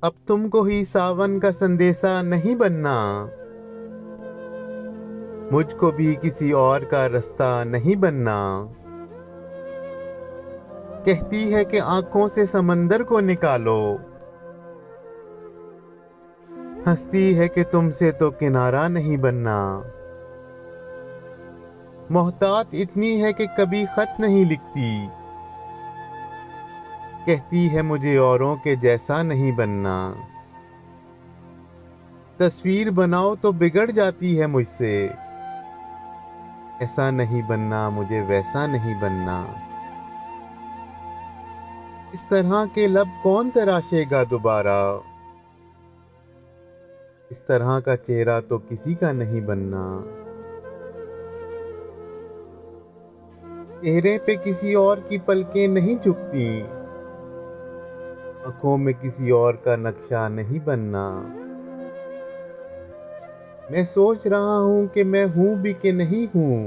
अब तुमको ही सावन का संदेशा नहीं बनना, मुझको भी किसी और का रास्ता नहीं बनना। कहती है कि आंखों से समंदर को निकालो, हंसती है कि तुमसे तो किनारा नहीं बनना। मोहतात इतनी है कि कभी खत नहीं लिखती, कहती है मुझे औरों के जैसा नहीं बनना। तस्वीर बनाओ तो बिगड़ जाती है मुझसे, ऐसा नहीं बनना मुझे वैसा नहीं बनना। इस तरह के लब कौन तराशेगा दोबारा, इस तरह का चेहरा तो किसी का नहीं बनना। चेहरे पे किसी और की पलकें नहीं झुकती, आंखों में किसी और का नक्शा नहीं बनना। मैं सोच रहा हूं कि मैं हूं भी कि नहीं हूं,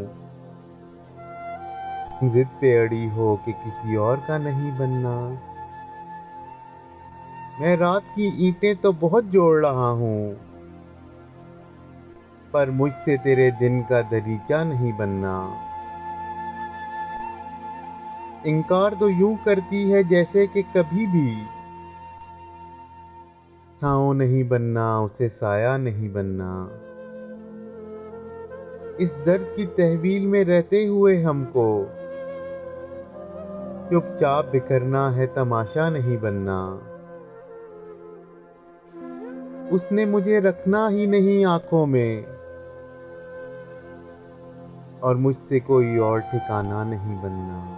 जिद पे अड़ी हो कि किसी और का नहीं बनना। मैं रात की ईंटें तो बहुत जोड़ रहा हूं, पर मुझसे तेरे दिन का दरीचा नहीं बनना। इनकार तो यूं करती है जैसे कि कभी भी छाँव नहीं बनना, उसे साया नहीं बनना। इस दर्द की तहवील में रहते हुए हमको चुपचाप बिखरना है, तमाशा नहीं बनना। उसने मुझे रखना ही नहीं आंखों में, और मुझसे कोई और ठिकाना नहीं बनना।